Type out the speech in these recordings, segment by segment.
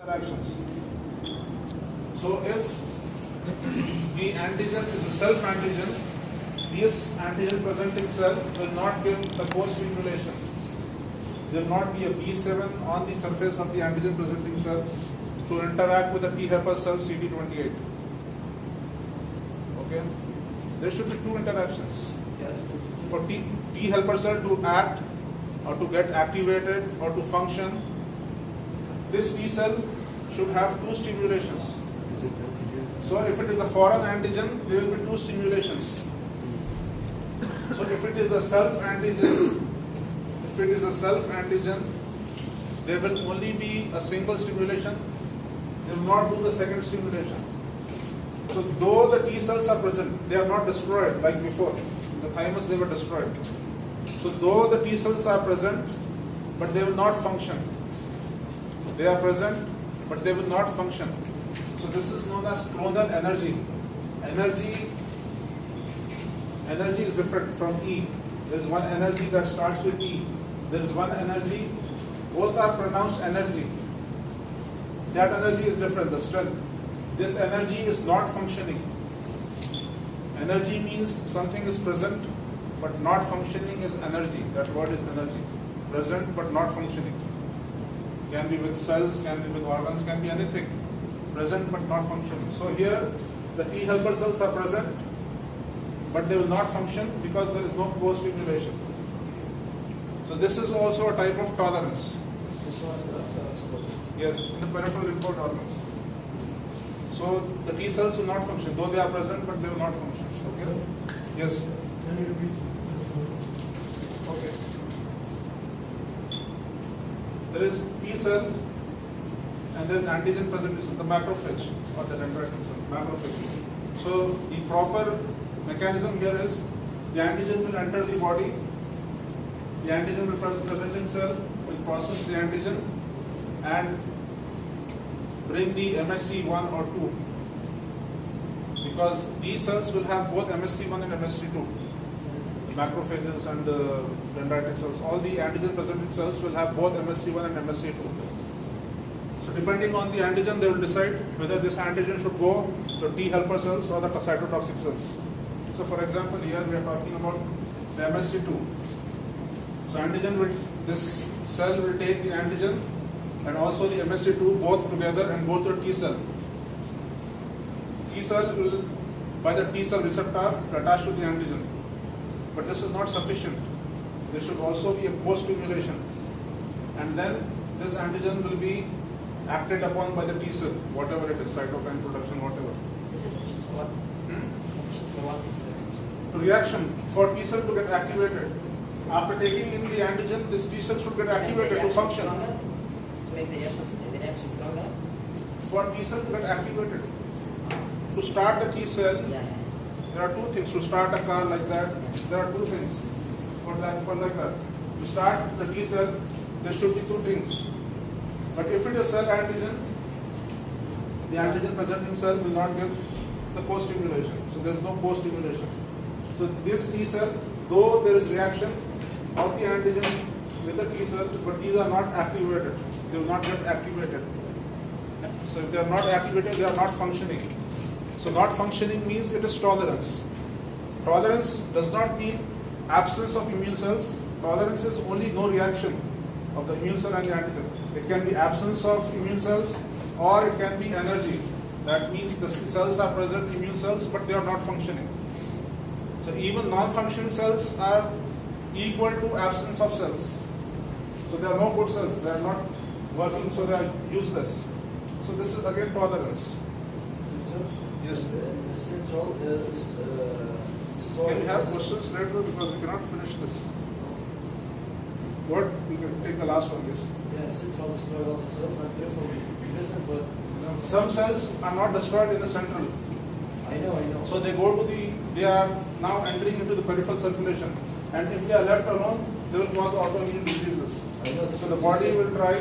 interactions. So if the antigen is a self-antigen, this antigen presenting cell will not give the co-stimulation. There will not be a B7 on the surface of the antigen presenting cell to interact with the T helper cell CD28. Okay? There should be two interactions. For T helper cell to act or to get activated or to function, this T cell should have two stimulations. So if it is a foreign antigen, there will be two stimulations. So if it is a self-antigen, there will only be a single stimulation. They will not do the second stimulation. So though the T cells are present, they are not destroyed like before. In the thymus they were destroyed. So though the T cells are present, but they will not function. They are present, but they will not function. So this is known as clonal energy. Energy is different from E. There is one energy that starts with E. There is one energy, both are pronounced energy. That energy is different, the strength. This energy is not functioning. Energy means something is present but not functioning is energy. That word is energy. Present but not functioning. Can be with cells, can be with organs, can be anything. Present but not functioning. So here the T helper cells are present but they will not function because there is no co-stimulation. So this is also a type of tolerance. This one after exposure. Yes, in the peripheral lymphoid organs. So the T cells will not function, though they are present, but they will not function. Okay? Yes. Can you repeat? Okay. There is T cell and there is antigen present in the macrophage or the dendritic cell, macrophages. So the proper mechanism here is the antigen will enter the body, the antigen presenting cell will process the antigen and bring the MSC1 or 2, because these cells will have both MSC1 and MSC2. Macrophages and dendritic cells, all the antigen presenting cells will have both MSC1 and MSC2. So depending on the antigen, they will decide whether this antigen should go to T helper cells or the cytotoxic cells. So for example, here we are talking about the MSC2. So antigen will, this cell will take the antigen and also the MSC2 both together and go to a T cell. T cell will, by the T cell receptor, attach to the antigen. But this is not sufficient. There should also be a co-stimulation. And then this antigen will be acted upon by the T cell, whatever it is, cytokine production, whatever. To reaction, for T cell to get activated. After taking in the antigen, this T cell should get activated to function. To make the reaction stronger? For T cell to get activated. To start the T cell, there are two things. To start a car like that, there are two things. For like that. To start the T cell, there should be two things. But if it is cell antigen, the antigen presenting cell will not give the co-stimulation. So there is no co-stimulation. So this T cell, though there is reaction of the antigen with the T cell, but these are not activated. They will not get activated. So if they are not activated, they are not functioning. So not functioning means it is tolerance. Tolerance does not mean absence of immune cells. Tolerance is only no reaction of the immune cell and the antigen. It can be absence of immune cells or it can be energy. That means the cells are present, immune cells, but they are not functioning. So even non-functioning cells are equal to absence of cells. So there are no good cells. They are not working, so they are useless. So this is again tolerance. Yes. Can we have questions later because we cannot finish this? What? We can take the last one, yes. Yeah, central destroy all the cells and therefore be present, but Some cells are not destroyed in the central. I know. So they go to they are now entering into the peripheral circulation. And if they are left alone, they will cause autoimmune diseases. I know. So the body will try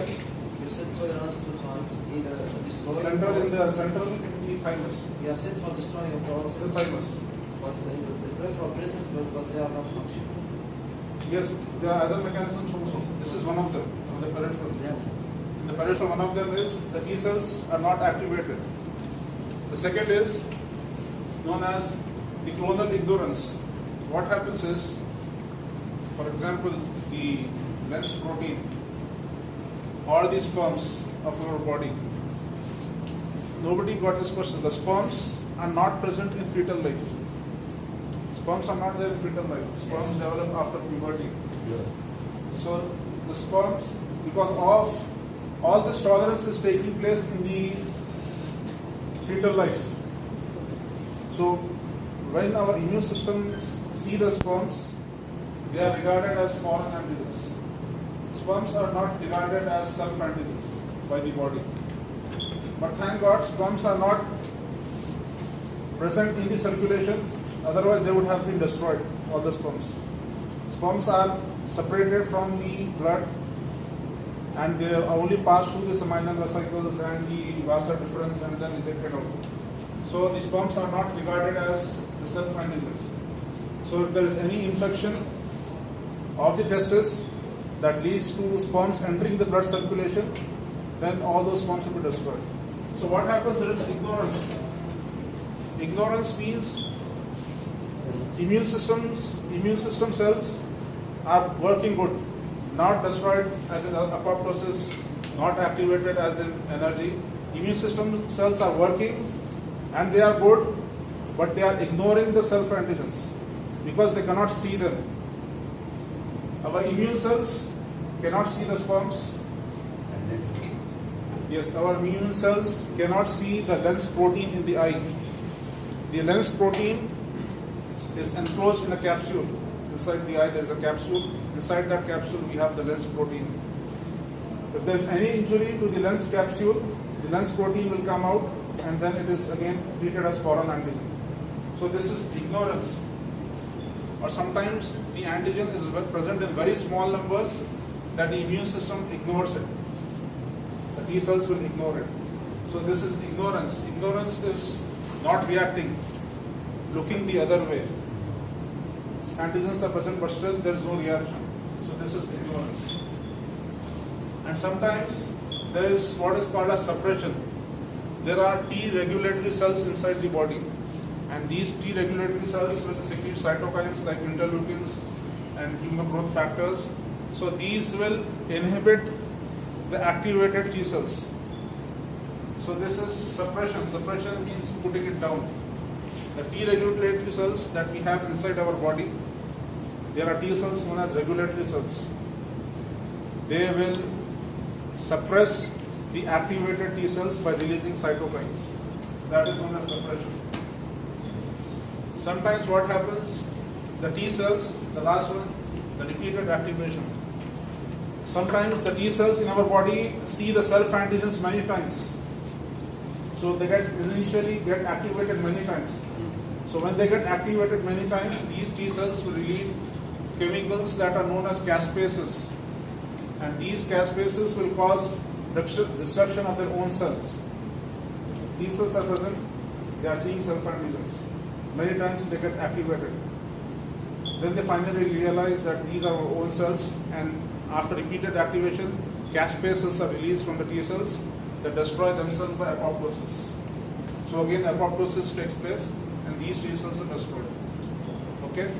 You said tolerance 2 times, either destroy central in the thymus. Yeah, central destroying of all The cells. thymus. But the peripheral present, but they are not functioning. Yes, there are other mechanisms also. This is one of them, on the peripheral. In the peripheral, one of them is the T cells are not activated. The second is known as the clonal ignorance. What happens is, for example, the lens protein or the sperms of our body. Nobody got this question. The sperms are not present in fetal life. Sperms are not there in fetal life. Sperms develop after puberty. So the sperms, because of all this tolerance is taking place in the fetal life. So when our immune systems see the sperms, they are regarded as foreign antigens. Sperms are not regarded as self-antigens by the body. But thank God, sperms are not present in the circulation, otherwise they would have been destroyed, all the sperms. Sperms are separated from the blood and they are only pass through the seminal vesicles and the vasa deferens and then ejected out. So the sperms are not regarded as the self-antigens. So if there is any infection of the testis that leads to sperms entering the blood circulation, then all those sperms will be destroyed. So what happens? There is ignorance. Ignorance means immune system cells are working good, not destroyed as in apoptosis, not activated as in energy. Immune system cells are working and they are good, but they are ignoring the self-antigens because they cannot see them. Our immune cells cannot see the sperms. Yes, our immune cells cannot see the lens protein in the eye. The lens protein is enclosed in a capsule. Inside the eye there is a capsule. Inside that capsule we have the lens protein. If there is any injury to the lens capsule, the lens protein will come out and then it is again treated as foreign antigen. So this is ignorance. Or sometimes the antigen is present in very small numbers that the immune system ignores it. The T cells will ignore it. So this is ignorance. Ignorance is not reacting, looking the other way. Antigens are present but still there is no reaction. So this is ignorance. And sometimes there is what is called as suppression. There are T regulatory cells inside the body. And these T regulatory cells will secrete cytokines like interleukins and tumor growth factors. So these will inhibit the activated T cells. So this is suppression. Suppression means putting it down. The T regulatory cells that we have inside our body, there are T cells known as regulatory cells. They will suppress the activated T cells by releasing cytokines. That is known as suppression. Sometimes what happens, the T cells, the last one, the repeated activation. Sometimes the T cells in our body see the self-antigens many times. So they initially get activated many times. So when they get activated many times, these T cells will release chemicals that are known as caspases. And these caspases will cause destruction of their own cells. These cells are present, they are seeing self-antigens. Many times they get activated. Then they finally realize that these are our own cells, and after repeated activation, caspases are released from the T cells that destroy themselves by apoptosis. So again apoptosis takes place and these T cells are destroyed. Okay?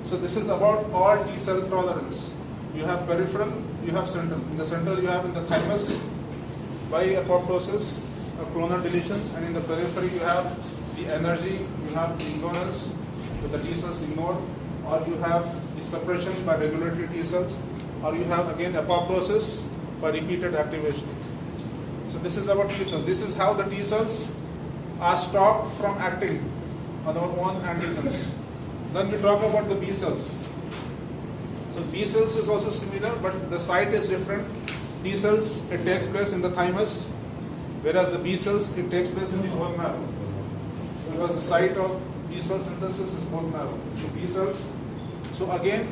So this is about all T cell tolerance. You have peripheral, you have central. In the central you have in the thymus by apoptosis, a clonal deletion, and in the periphery you have the energy, you have the ignorance, with the T cells ignored, or you have the suppression by regulatory T cells, or you have again apoptosis by repeated activation. So this is about T cells. This is how the T cells are stopped from acting on our own antigens. Then we talk about the B cells. So B cells is also similar, but the site is different. T cells, it takes place in the thymus, whereas the B cells, it takes place in the bone marrow. Because the site of B cell synthesis is bone marrow. So B cells. So again,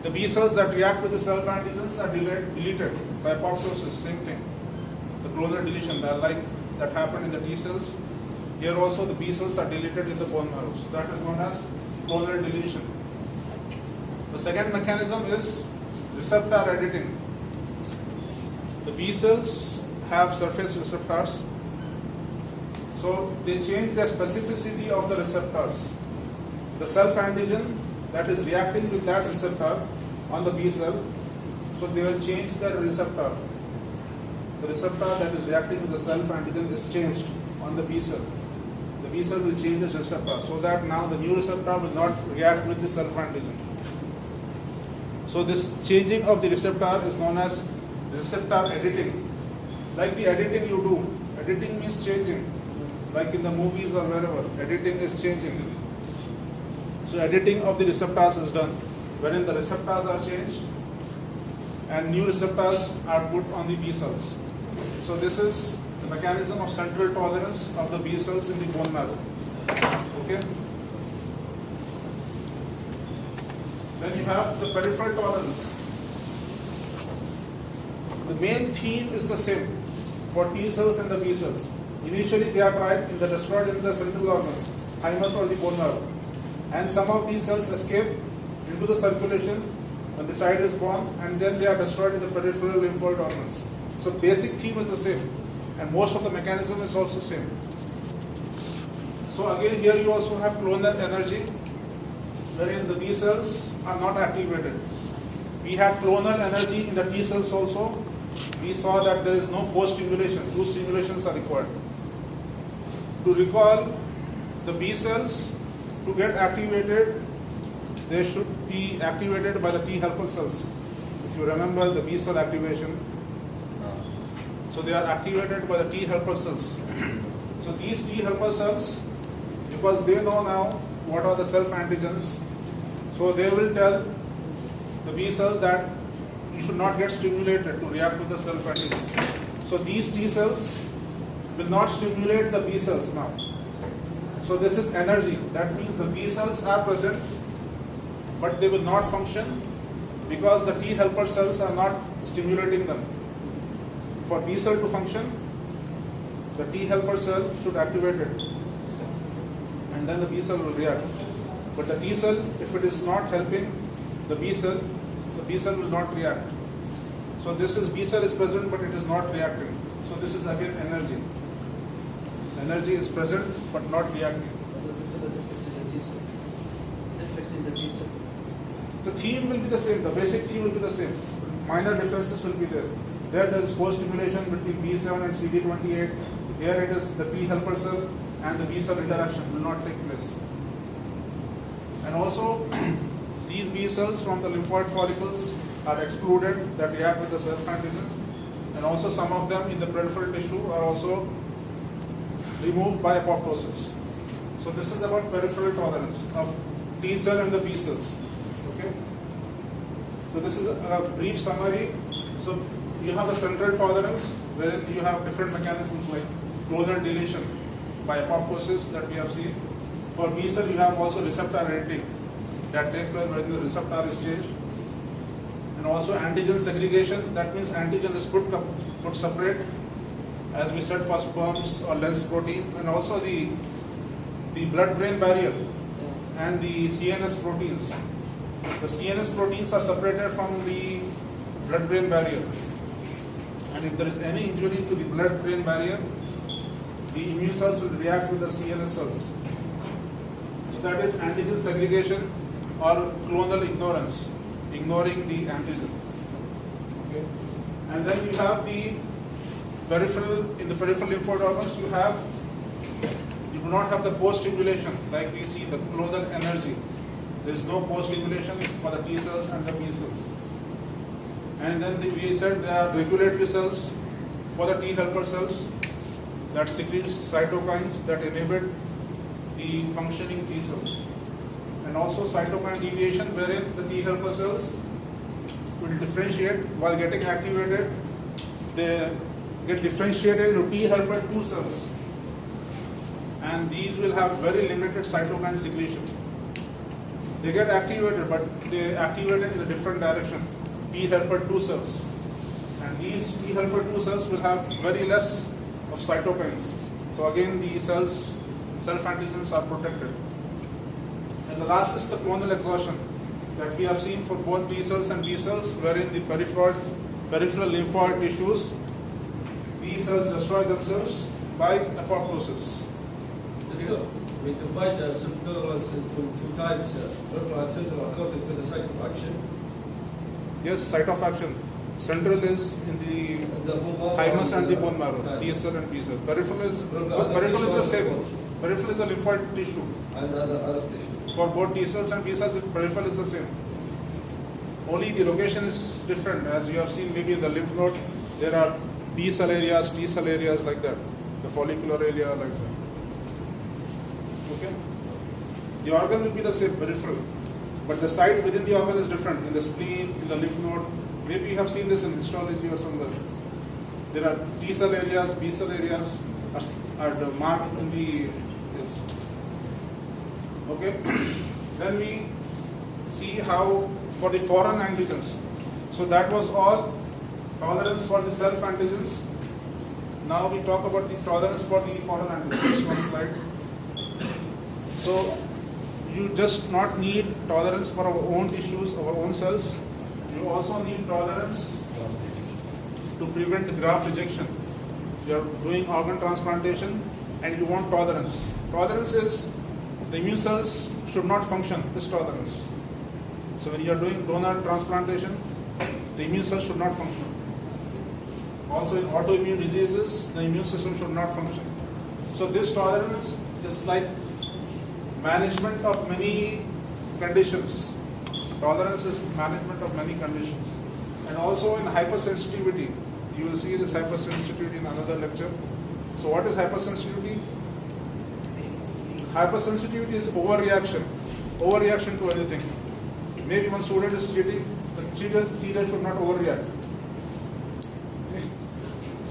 the B cells that react with the self antigens are deleted by apoptosis. Same thing. The clonal deletion that happened in the T cells. Here also the B cells are deleted in the bone marrow. So that is known as clonal deletion. The second mechanism is receptor editing. The B cells have surface receptors, so they change the specificity of the receptors. The self-antigen that is reacting with that receptor on the B cell, so they will change the receptor. The receptor that is reacting with the self-antigen is changed on the B cell. The B cell will change its receptor so that now the new receptor will not react with the self-antigen. So this changing of the receptor is known as receptor editing. Like the editing you do, editing means changing. Like in the movies or wherever, editing is changing. So editing of the receptors is done, wherein the receptors are changed and new receptors are put on the B cells. So this is the mechanism of central tolerance of the B cells in the bone marrow. Okay. Then you have the peripheral tolerance. The main theme is the same for T cells and the B cells. Initially they are destroyed in the central organs, thymus or the bone marrow. And some of these cells escape into the circulation when the child is born, and then they are destroyed in the peripheral lymphoid organs. So basic theme is the same, and most of the mechanism is also same. So again here you also have clonal energy, wherein the B cells are not activated. We had clonal energy in the T cells also. We saw that there is no post-stimulation, 2 stimulations are required. To recall the B cells, to get activated, they should be activated by the T helper cells. If you remember the B cell activation, so they are activated by the T helper cells. So these T helper cells, because they know now what are the self-antigens, so they will tell the B cell that you should not get stimulated to react with the self-antigens. So these T cells will not stimulate the B cells now. So this is energy. That means the B cells are present, but they will not function because the T helper cells are not stimulating them. For B cell to function, the T helper cell should activate it, and then the B cell will react. But the T cell, if it is not helping the B cell will not react. So this is B cell is present, but it is not reacting. So this is again energy. Energy is present, but not reacting. The defect in the T cell. The theme will be the same, the basic theme will be the same. Minor differences will be there. There is co-stimulation between B7 and CD28. Here it is the T helper cell and the B cell interaction will not take place. And also, these B cells from the lymphoid follicles are excluded that react with the self-antigens. And also some of them in the peripheral tissue are also removed by apoptosis. So this is about peripheral tolerance of T cell and the B cells. Okay. So this is a brief summary. So you have a central tolerance wherein you have different mechanisms like clonal deletion by apoptosis that we have seen. For B cell you have also receptor editing that takes place when the receptor is changed. And also antigen segregation, that means antigen is put separate, as we said, for sperms or lens protein, and also the blood-brain barrier and the CNS proteins. The CNS proteins are separated from the blood-brain barrier. And if there is any injury to the blood-brain barrier, the immune cells will react with the CNS cells. So that is antigen segregation or clonal ignorance, ignoring the antigen. Okay. And then you have the peripheral, in the peripheral lymphoid organs, you do not have the post-stimulation like we see the clonal energy. There is no post-stimulation for the T cells and the B cells. And then we said there are regulatory cells for the T helper cells that secrete cytokines that inhibit the functioning T cells. And also cytokine deviation wherein the T helper cells will differentiate while getting activated. They get differentiated into T helper 2 cells. And these will have very limited cytokine secretion. They get activated, but they activated in a different direction. T helper 2 cells. And these T helper 2 cells will have very less of cytokines. So again, the cells, self-antigens are protected. And the last is the clonal exhaustion that we have seen for both T cells and B cells, wherein the peripheral peripheral lymphoid tissues. These cells destroy themselves by apoptosis. Doctor, we divide the subtolerance into two types, peripheral and central, according to the site of action. Yes, site of action. Central is in the The bone marrow thymus and the bone marrow, and T cell and B cell. Peripheral is Peripheral the same. tissue. Peripheral is a lymphoid tissue. other tissue. For both T cells and B cells, peripheral is the same. Only the location is different. As you have seen, maybe in the lymph node, there are B cell areas, T cell areas like that. The follicular area like that. Okay? The organ will be the same, peripheral. But the site within the organ is different. In the spleen, in the lymph node, maybe you have seen this in histology or somewhere. There are T cell areas, B cell areas are marked in the this. Okay? Then we see how for the foreign antigens. So that was all tolerance for the self antigens. Now we talk about the tolerance for the foreign antigens. One slide. So you just not need tolerance for our own tissues, our own cells. You also need tolerance to prevent graft rejection. You are doing organ transplantation and you want tolerance. Tolerance is the immune cells should not function. This tolerance. So when you are doing donor transplantation, the immune cells should not function. Also in autoimmune diseases, the immune system should not function. So this tolerance is like management of many conditions. Tolerance is management of many conditions. And also in hypersensitivity, you will see this hypersensitivity in another lecture. So what is hypersensitivity? Hypersensitivity is overreaction to anything. Maybe one student is cheating, the teacher should not overreact.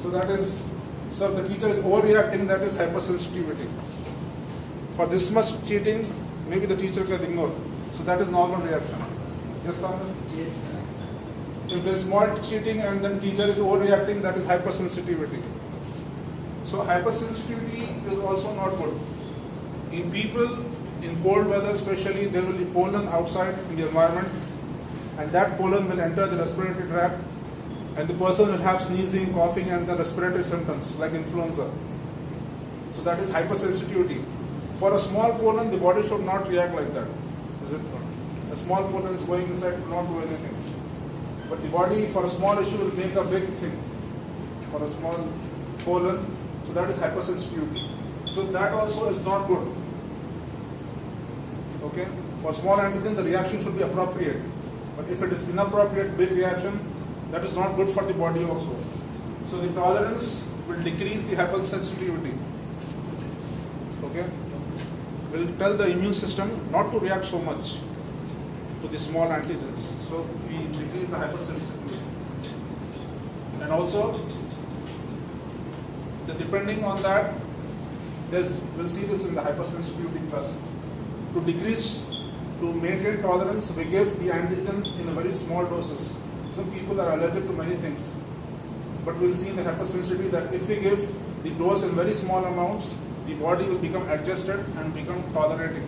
So the teacher is overreacting, that is hypersensitivity. For this much cheating, maybe the teacher can ignore. So that is normal reaction. Yes, Tamil? Yes. If there is small cheating and then teacher is overreacting, that is hypersensitivity. So hypersensitivity is also not good. In people, in cold weather especially, there will be pollen outside in the environment, and that pollen will enter the respiratory tract, and the person will have sneezing, coughing, and the respiratory symptoms like influenza. So that is hypersensitivity. For a small pollen, the body should not react like that. Is it not? A small pollen is going inside, will not do anything. But the body, for a small issue, will make a big thing. For a small pollen, so that is hypersensitivity. So that also is not good. Okay? For small antigen, the reaction should be appropriate. But if it is inappropriate, big reaction, that is not good for the body also. So the tolerance will decrease the hypersensitivity. Okay? Will tell the immune system not to react so much to the small antigens. So we decrease the hypersensitivity. And also, depending on that, we'll see this in the hypersensitivity class. To decrease, to maintain tolerance, we give the antigen in a very small doses. Some people are allergic to many things. But we'll see in the hypersensitivity that if we give the dose in very small amounts, the body will become adjusted and become tolerating.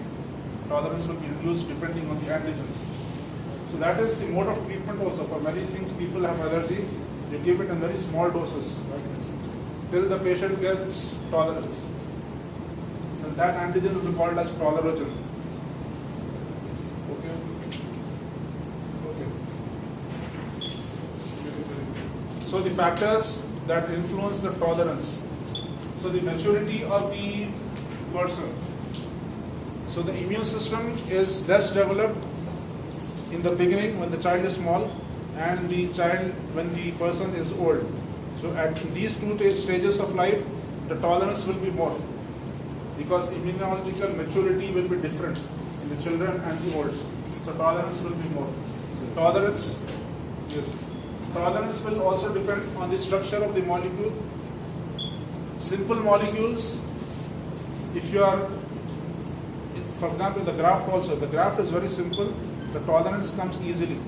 Tolerance will be reduced depending on the antigens. So that is the mode of treatment also. For many things people have allergy, you give it in very small doses, till the patient gets tolerance. So that antigen will be called as tolerogen. Okay? Okay. So the factors that influence the tolerance. So the maturity of the person. So the immune system is less developed in the beginning when the child is small, and the child when the person is old. So at these two stages of life, the tolerance will be more, because immunological maturity will be different in the children and the olds. So tolerance will be more. Tolerance, yes. Tolerance will also depend on the structure of the molecule. Simple molecules, if you are, for example, the graft also, the graft is very simple, the tolerance comes easily.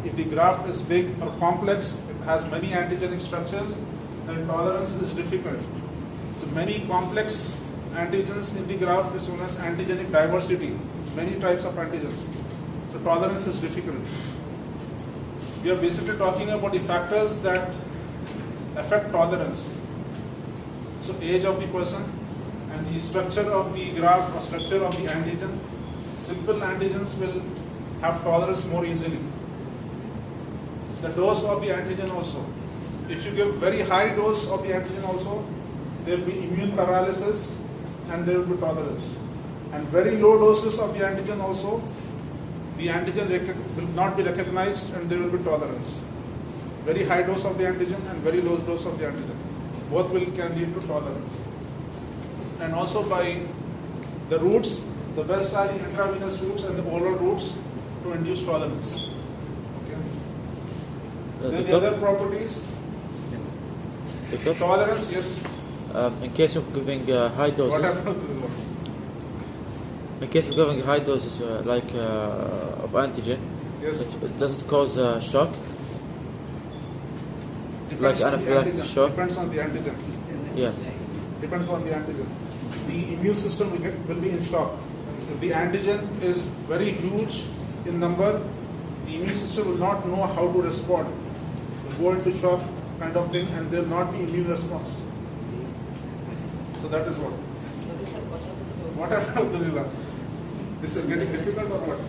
If the graft is big or complex, it has many antigenic structures, then tolerance is difficult. So many complex antigens in the graft is known as antigenic diversity, many types of antigens. So tolerance is difficult. we are basically talking about the factors that affect tolerance. So age of the person and the structure of the graft or structure of the antigen. Simple antigens will have tolerance more easily. The dose of the antigen also. If you give very high dose of the antigen also, there will be immune paralysis and there will be tolerance. And very low doses of the antigen also, the antigen will not be recognized and there will be tolerance. Very high dose of the antigen and very low dose of the antigen. Both can lead to tolerance. And also by the routes, the best are the intravenous routes and the oral routes to induce tolerance. Okay. Then the other properties, Doctor, tolerance, yes. in case of giving high doses, What happened to the in case of giving high doses of antigen, Yes. does it cause shock? Depends Like on the anaphylactic antigen. shock? Depends on the antigen. Yes. Depends on the antigen. The immune system will be in shock. If the antigen is very huge in number, the immune system will not know how to respond. It will go into shock kind of thing and there will not be immune response. So that is what. What happened to the This is getting difficult or what?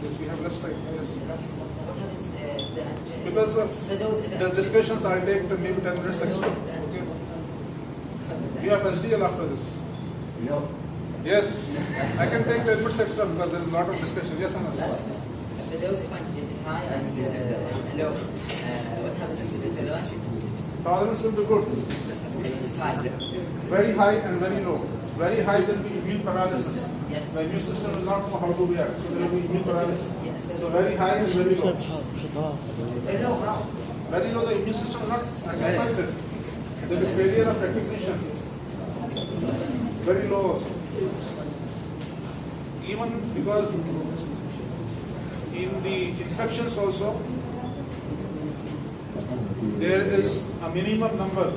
Yes, we have less time. Yes. Because of the discussions, I'll take maybe 10 minutes extra. Okay. You have SDL after this. No. Yes, I can take 10 minutes extra because there is a lot of discussion. Yes, Anas. The dose of antigen is high and low. What happens if the tolerance? Tolerance will be good. It is high. Very high and very low. Very high there will be immune paralysis. Yes. The immune system will not know how to react. So there will be immune paralysis. Yes. So very high and very low. Very low. How? Very low, the immune system will not recognize it. There will be failure of recognition. It's very low also. Even because in the infections also, there is a minimum number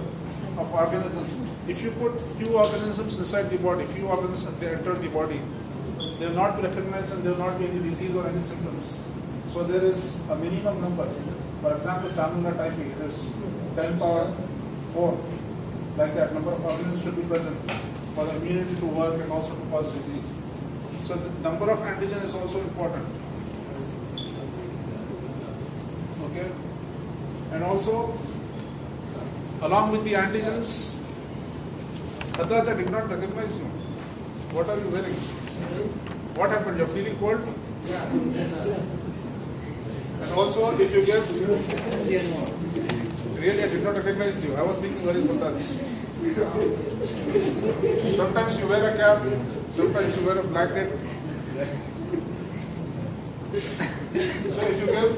of organisms. If you put few organisms inside the body, few organisms they enter the body, they will not be recognized and there will not be any disease or any symptoms. So there is a minimum number. For example, Salmonella typhi, it is 10 power 4. Like that, number of organisms should be present for the immunity to work and also to cause disease. So the number of antigen is also important. Okay? And also, along with the antigens, Haddad, I did not recognize you. What are you wearing? What happened? You're feeling cold? And also, if you get, really, I did not recognize you. I was thinking, where is Haddad? Sometimes you wear a cap, sometimes you wear a blanket. So if you give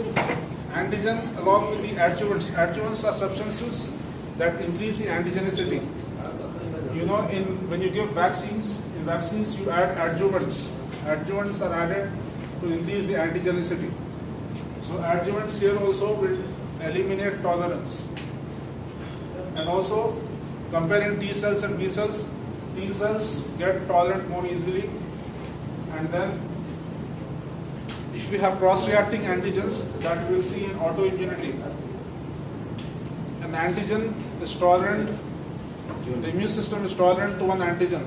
antigen along with the adjuvants, adjuvants are substances that increase the antigenicity. You know, when you give vaccines, in vaccines you add adjuvants. Adjuvants are added to increase the antigenicity. So adjuvants here also will eliminate tolerance. And also, comparing T cells and B cells, T cells get tolerant more easily. And then, if we have cross-reacting antigens, that we will see in autoimmunity. An antigen is tolerant, the immune system is tolerant to one antigen.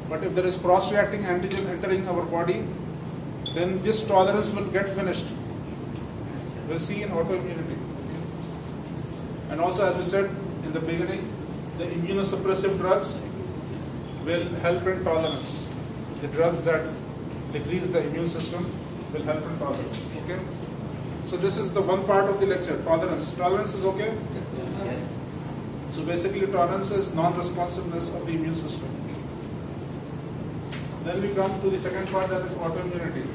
But if there is cross-reacting antigen entering our body, then this tolerance will get finished. We'll see in autoimmunity. And also, as we said in the beginning, the immunosuppressive drugs will help in tolerance. The drugs that decrease the immune system will help in tolerance. Okay? So this is the one part of the lecture, tolerance. Tolerance is okay? Yes. So basically tolerance is non-responsiveness of the immune system. Then we come to the second part, that is autoimmunity.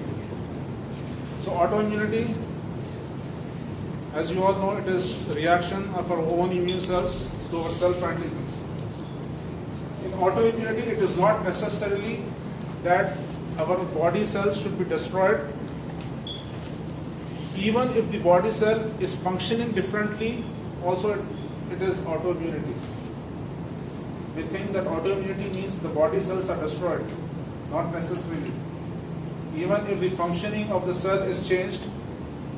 So autoimmunity, as you all know, it is the reaction of our own immune cells to our self-antigens. In autoimmunity, it is not necessarily that our body cells should be destroyed. Even if the body cell is functioning differently, also it is autoimmunity. We think that autoimmunity means the body cells are destroyed. Not necessarily. Even if the functioning of the cell is changed,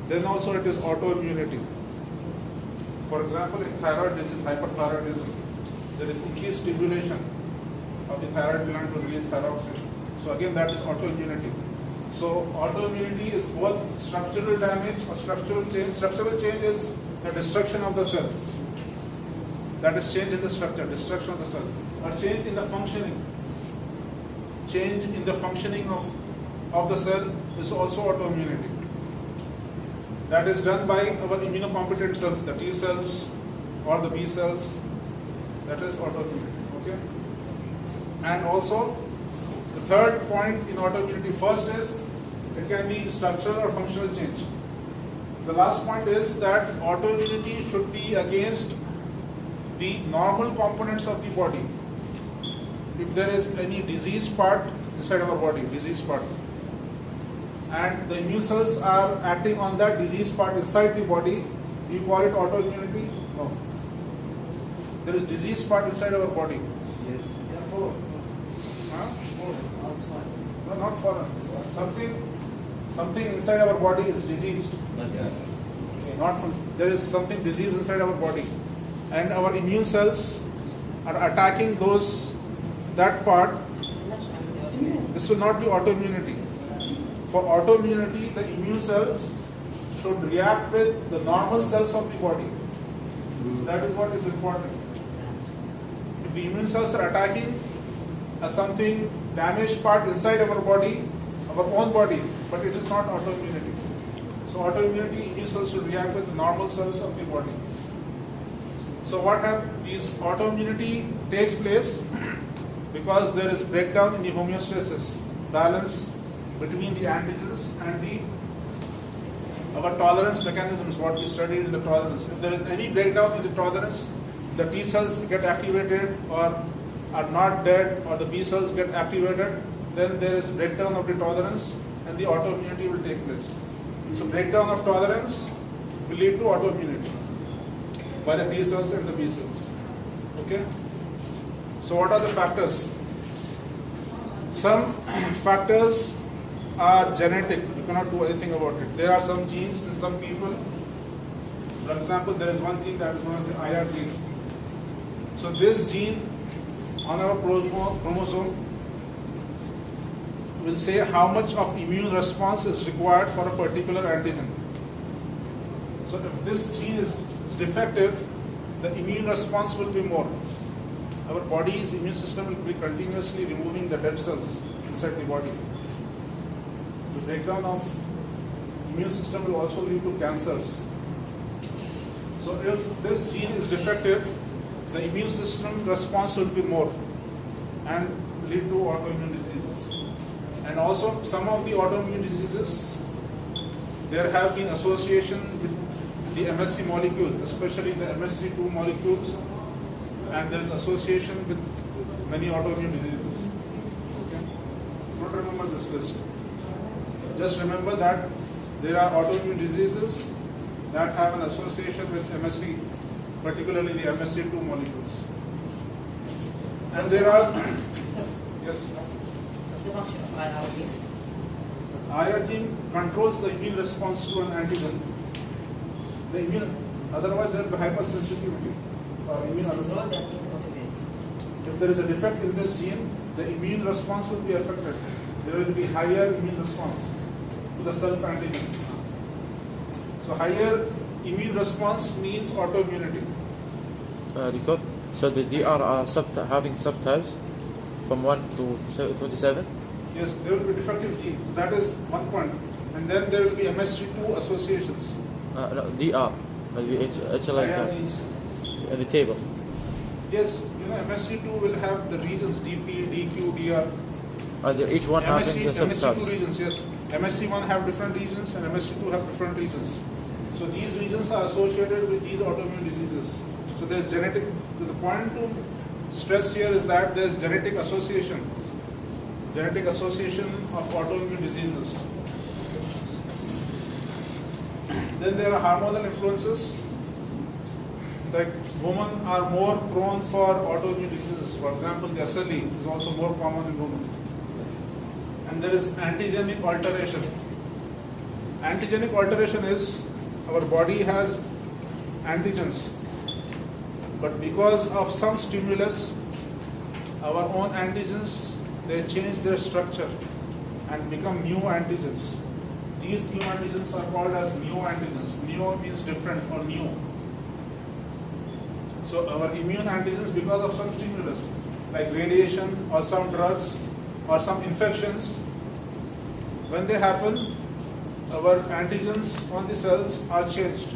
Then also it is autoimmunity. For example, in thyroid disease, hyperthyroidism, there is increased stimulation of the thyroid gland to release thyroxine. So again, that is autoimmunity. So autoimmunity is both structural damage or structural change. Structural change is the destruction of the cell. That is change in the structure, destruction of the cell. Or change in the functioning. Change in the functioning of the cell is also autoimmunity. That is done by our immunocompetent cells, the T cells or the B cells. That is autoimmunity. Okay? And also, the third point in autoimmunity, first is it can be structural or functional change. The last point is that autoimmunity should be against the normal components of the body. If there is any diseased part inside our body, diseased part, and the immune cells are acting on that diseased part inside the body, do you call it autoimmunity? No. There is diseased part inside our body. Yes. Yeah, four. Huh? Four. No, not foreign. Something inside our body is diseased. Yes. Not from, there is something disease inside our body, and our immune cells are attacking that part. This will not be autoimmunity. For autoimmunity, the immune cells should react with the normal cells of the body. So that is what is important. If the immune cells are attacking something damaged part inside our body, our own body, but it is not autoimmunity. So autoimmunity, immune cells should react with the normal cells of the body. So what happens? Autoimmunity takes place because there is breakdown in the homeostasis, balance between the antigens and our tolerance mechanisms, what we studied in the tolerance. If there is any breakdown in the tolerance, the T cells get activated or are not dead, or the B cells get activated, then there is breakdown of the tolerance and the autoimmunity will take place. So breakdown of tolerance will lead to autoimmunity by the T cells and the B cells. Okay? So what are the factors? Some factors are genetic. You cannot do anything about it. There are some genes in some people. For example, there is one gene that is known as the IR gene. So this gene on our chromosome will say how much of immune response is required for a particular antigen. So if this gene is defective, the immune response will be more. Our body's immune system will be continuously removing the dead cells inside the body. The breakdown of immune system will also lead to cancers. So if this gene is defective, the immune system response will be more and lead to autoimmune diseases. And also some of the autoimmune diseases, there have been association with the MSC molecules, especially the MSC2 molecules, and there is association with many autoimmune diseases. Okay? Don't remember this list. Just remember that there are autoimmune diseases that have an association with MSC, particularly the MSC2 molecules. And there are, yes? What's the function of IR gene? IR gene controls the immune response to an antigen. Otherwise there will be hypersensitivity. If there is a defect in this gene, the immune response will be affected. There will be higher immune response to the self-antigens. So higher immune response means autoimmunity. Doctor, so the DR are having subtypes from 1 to 27? Yes, there will be defective genes. That is one point. And then there will be MSC2 associations. No, DR. It's like IR genes. in the table. Yes, MSC2 will have the regions DP, DQ, DR. Each one having the MSC2 subtypes. regions, yes. MSC1 have different regions and MSC2 have different regions. So these regions are associated with these autoimmune diseases. So there's genetic, the point to stress here is that there's genetic association of autoimmune diseases. Then there are hormonal influences. Like women are more prone for autoimmune diseases. For example, the SLE is also more common in women. And there is antigenic alteration. Antigenic alteration is our body has antigens, but because of some stimulus, our own antigens, they change their structure and become new antigens. These new antigens are called as neoantigens. Neo means different or new. So our immune antigens, because of some stimulus, like radiation or some drugs or some infections, when they happen, our antigens on the cells are changed.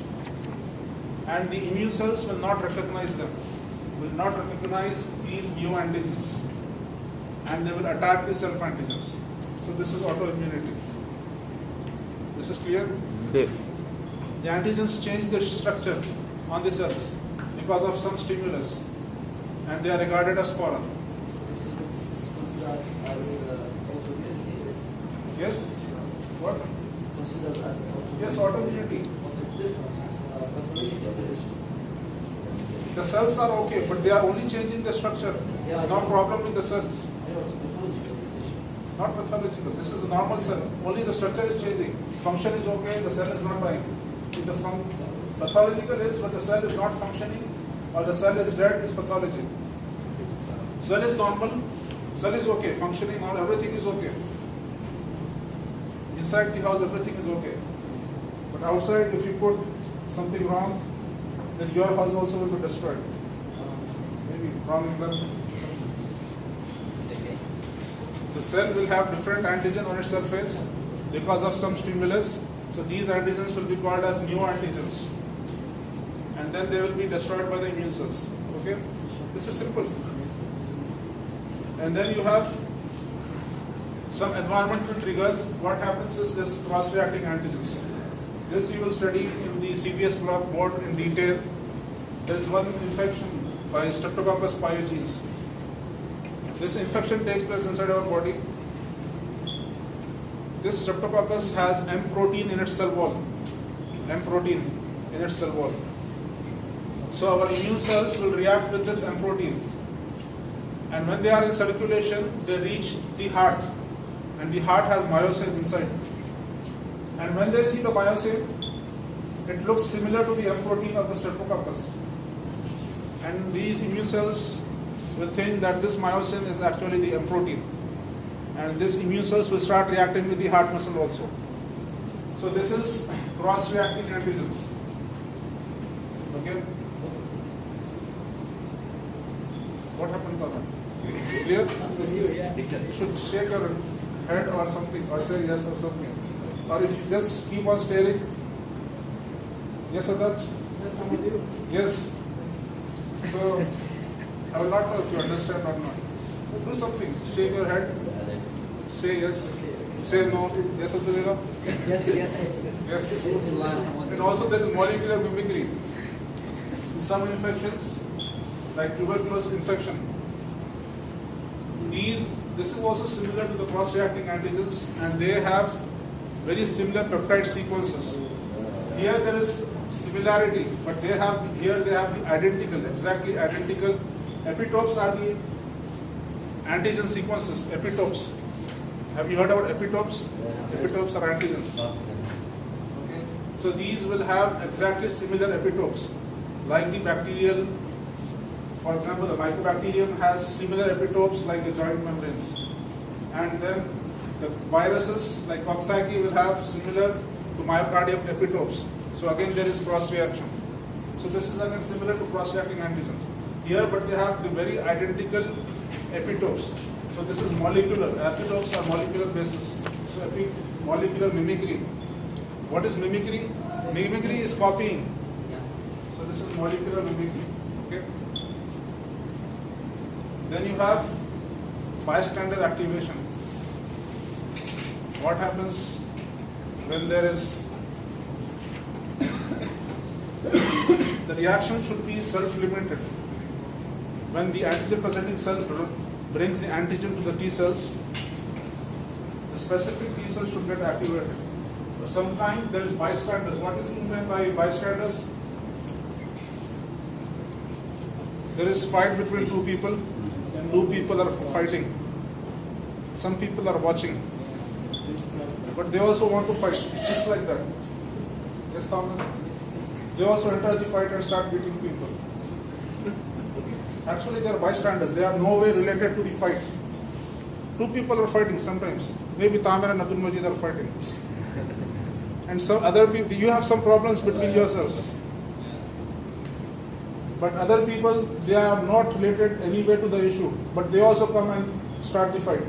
And the immune cells will not recognize them, will not recognize these new antigens. And they will attack the self antigens. So this is autoimmunity. This is clear? Clear. The antigens change their structure on the cells because of some stimulus, and they are regarded as foreign. It's considered as autoimmunity. Yes? What? Considered as autoimmunity. Yes, autoimmunity. What is different is pathological condition. The cells are okay, but they are only changing the structure. There's no problem with the cells. I know it's pathological condition. Not pathological. This is a normal cell. Only the structure is changing. Function is okay, the cell is not dying. The pathological is when the cell is not functioning or the cell is dead, is pathology. Cell is normal, cell is okay, functioning, all everything is okay. Inside the house, everything is okay. But outside, if you put something wrong, then your house also will be destroyed. Maybe wrong example. The cell will have different antigen on its surface because of some stimulus. So these antigens will be called as neoantigens. And then they will be destroyed by the immune cells. Okay? This is simple. And then you have some environmental triggers. What happens is this cross-reacting antigens. This you will study in the CVS block board in detail. There is one infection by Streptococcus pyogenes. This infection takes place inside our body. This Streptococcus has M protein in its cell wall. M protein in its cell wall. So our immune cells will react with this M protein. And when they are in circulation, they reach the heart. And the heart has myosin inside. And when they see the myosin, it looks similar to the M protein of the Streptococcus. And these immune cells will think that this myosin is actually the M protein. And these immune cells will start reacting with the heart muscle also. So this is cross-reacting antigens. Okay? What happened, Baba? Clear? You should shake your head or something, or say yes or something. Or if you just keep on staring. Yes, Adarsh? Yes, I'm with you. Yes. So, I will not know if you understand or not. So do something. Shake your head. Say yes. Say no. Yes, Abdullah? Yes, yes. Yes. Yes. And also there is molecular mimicry. In some infections, like tuberculosis infection, this is also similar to the cross-reacting antigens, and they have very similar peptide sequences. Here there is similarity, but they have the identical, exactly identical. Epitopes are the antigen sequences. Epitopes. Have you heard about epitopes? Epitopes are antigens. Okay. So these will have exactly similar epitopes, like the bacterial. For example, the mycobacterium has similar epitopes like the joint membranes, and then the viruses like Coxsackie will have similar to myocardium epitopes. So again, there is cross-reaction. So this is again similar to cross-reacting antigens. Here, but they have the very identical epitopes. So this is molecular. Epitopes are molecular basis. So molecular mimicry. What is mimicry? Mimicry is copying. So this is molecular mimicry. Okay. Then you have bystander activation. What happens when there is the reaction should be self-limited. When the antigen presenting cell brings the antigen to the T cells, the specific T cell should get activated. But sometimes there is bystanders. What is meant by bystanders? There is fight between two people. Two people are fighting. Some people are watching. but they also want to fight, just like that. Yes, Thomas? They also enter the fight and start beating people. Actually, they are bystanders. They are no way related to the fight. Two people are fighting sometimes. Maybe Tamer and Abdul Majid are fighting. And some other people, you have some problems between yourselves. But other people, they are not related anyway to the issue. But they also come and start the fight,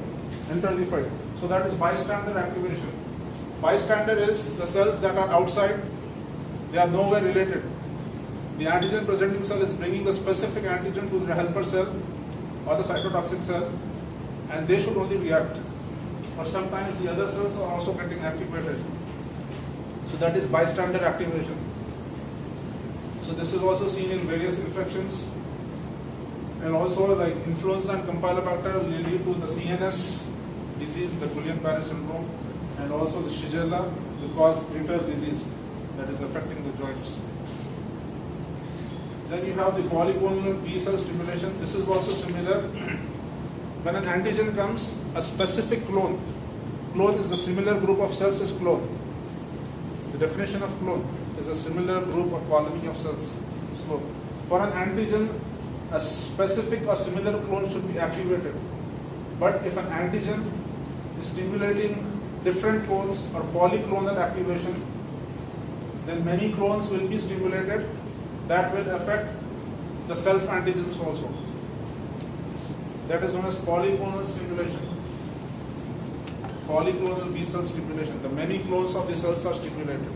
enter the fight. So that is bystander activation. Bystander is the cells that are outside. They are nowhere related. The antigen presenting cell is bringing a specific antigen to the helper cell or the cytotoxic cell, and they should only react. But sometimes the other cells are also getting activated. So that is bystander activation. So this is also seen in various infections, and also like influenza and Campylobacter will lead to the CNS disease, the Guillain-Barré syndrome, and also the Shigella will cause Ritter's disease that is affecting the joints. Then you have the polyclonal B cell stimulation. This is also similar. When an antigen comes, a specific clone is the similar group of cells as clone. The definition of clone is a similar group or colony of cells. It's clone. For an antigen, a specific or similar clone should be activated. But if an antigen is stimulating different clones or polyclonal activation, then many clones will be stimulated that will affect the self-antigens also. That is known as polyclonal stimulation. Polyclonal B cell stimulation. The many clones of the cells are stimulated.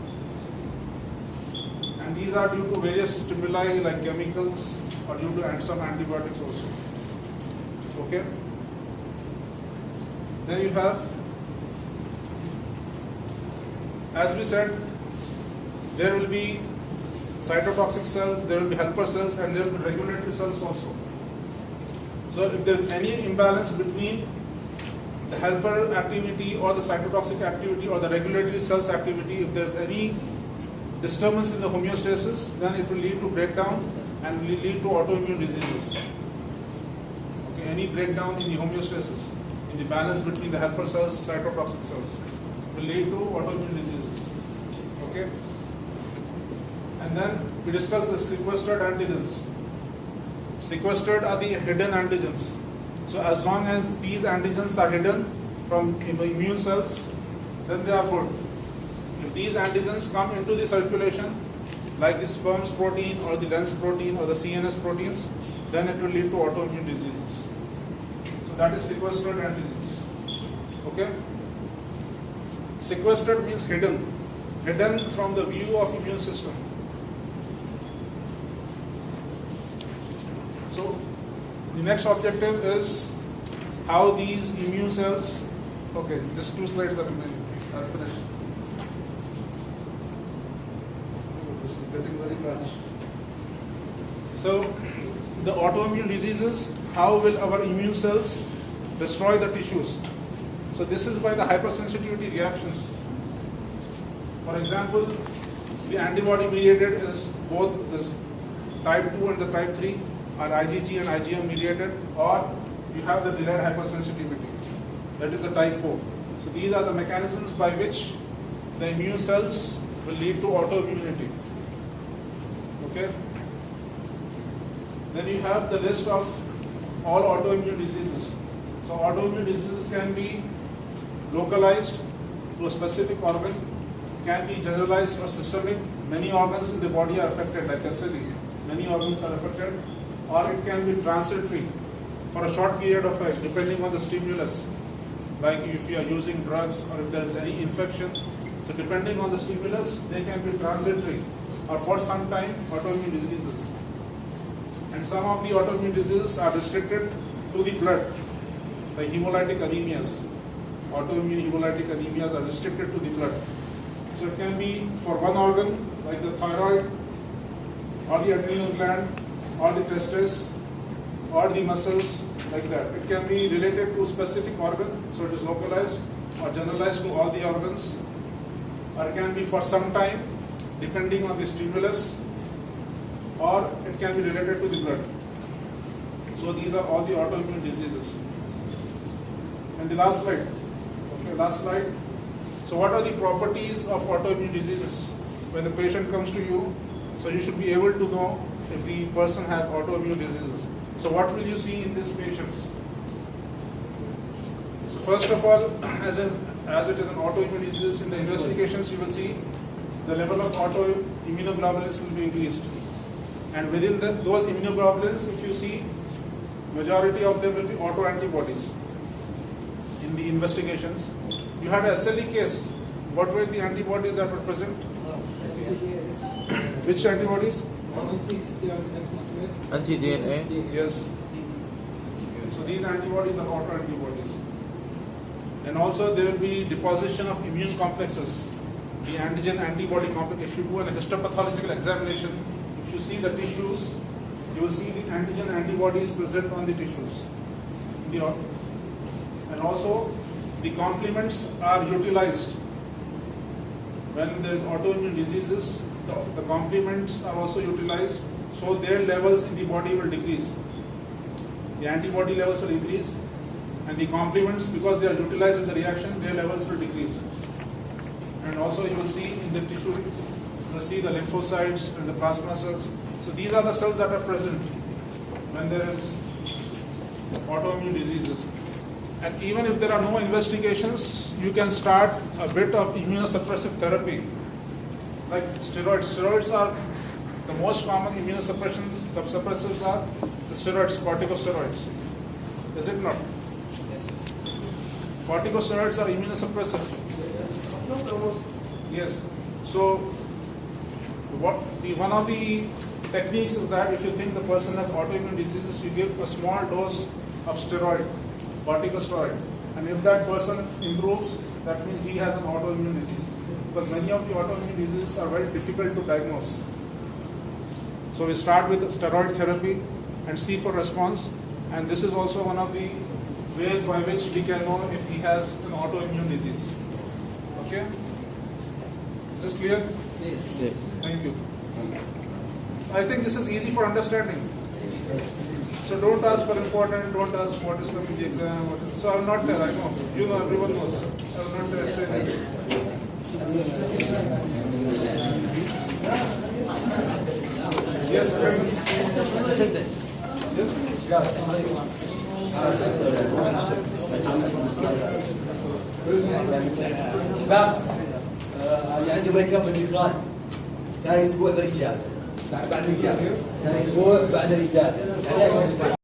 And these are due to various stimuli like chemicals or due to some antibiotics also. Okay? Then you have, as we said, there will be cytotoxic cells, there will be helper cells, and there will be regulatory cells also. So if there is any imbalance between the helper activity or the cytotoxic activity or the regulatory cells activity, if there is any disturbance in the homeostasis, then it will lead to breakdown and will lead to autoimmune diseases. Okay, any breakdown in the homeostasis, in the balance between the helper cells, cytotoxic cells, will lead to autoimmune diseases. Okay? And then we discuss the sequestered antigens. Sequestered are the hidden antigens. So as long as these antigens are hidden from the immune cells, then they are good. If these antigens come into the circulation, like the sperm's protein or the lens protein or the CNS proteins, then it will lead to autoimmune diseases. So that is sequestered antigens. Okay? Sequestered means hidden. Hidden from the view of immune system. So the next objective is how these immune cells, okay, just 2 slides are remaining. I'll finish. Oh, this is getting very large. So the autoimmune diseases, how will our immune cells destroy the tissues? So this is by the hypersensitivity reactions. For example, the antibody mediated is both this type 2 and the type 3 are IgG and IgM mediated, or you have the delayed hypersensitivity, that is the type 4. So these are the mechanisms by which the immune cells will lead to autoimmunity. Okay? Then you have the list of all autoimmune diseases. So autoimmune diseases can be localized to a specific organ, can be generalized or systemic. Many organs in the body are affected, like SLE. Many organs are affected. Or it can be transitory for a short period of time, depending on the stimulus. Like if you are using drugs or if there is any infection. So depending on the stimulus, they can be transitory or for some time autoimmune diseases. And some of the autoimmune diseases are restricted to the blood, like hemolytic anemias. Autoimmune hemolytic anemias are restricted to the blood. So it can be for one organ, like the thyroid, or the adrenal gland, or the testes, or the muscles, like that. It can be related to a specific organ, so it is localized or generalized to all the organs, or it can be for some time, depending on the stimulus, or it can be related to the blood. So these are all the autoimmune diseases. And the last slide. Okay, last slide. So what are the properties of autoimmune diseases? When the patient comes to you, so you should be able to know if the person has autoimmune diseases. So what will you see in these patients? So first of all, as it is an autoimmune disease, in the investigations you will see the level of autoimmunoglobulins will be increased. And within those immunoglobulins, if you see, majority of them will be autoantibodies. In the investigations, you had a SLE case. What were the antibodies that were present? Which antibodies? Anti-DNA. Yes. So these antibodies are autoantibodies. And also there will be deposition of immune complexes. The antigen antibody complex. If you do a histopathological examination, if you see the tissues, you will see the antigen antibodies present on the tissues. And also the complements are utilized. When there is autoimmune diseases, the complements are also utilized, so their levels in the body will decrease. The antibody levels will increase, and the complements, because they are utilized in the reaction, their levels will decrease. And also you will see in the tissues, you will see the lymphocytes and the plasma cells. So these are the cells that are present when there is autoimmune diseases. And even if there are no investigations, you can start a bit of immunosuppressive therapy, like steroids. Steroids are the most common immunosuppressions. The suppressives are the steroids, corticosteroids. Is it not? Corticosteroids are immunosuppressive. Yes. So one of the techniques is that if you think the person has autoimmune diseases, you give a small dose of steroid, corticosteroid, and if that person improves, that means he has an autoimmune disease. Because many of the autoimmune diseases are very difficult to diagnose. So we start with steroid therapy and see for response, and this is also one of the ways by which we can know if he has an autoimmune disease. Okay? Is this clear? Yes. Thank you. I think this is easy for understanding. So don't ask for important, don't ask what is coming in the exam. So I will not tell, I know. You know, everyone knows. I will not tell. Say that. Yes, friends. Yes. شباب اللي عنده بريك اب باليوكران ثاني اسبوع بالاجازه بعد الاجازه ثاني اسبوع بعد الاجازه يعني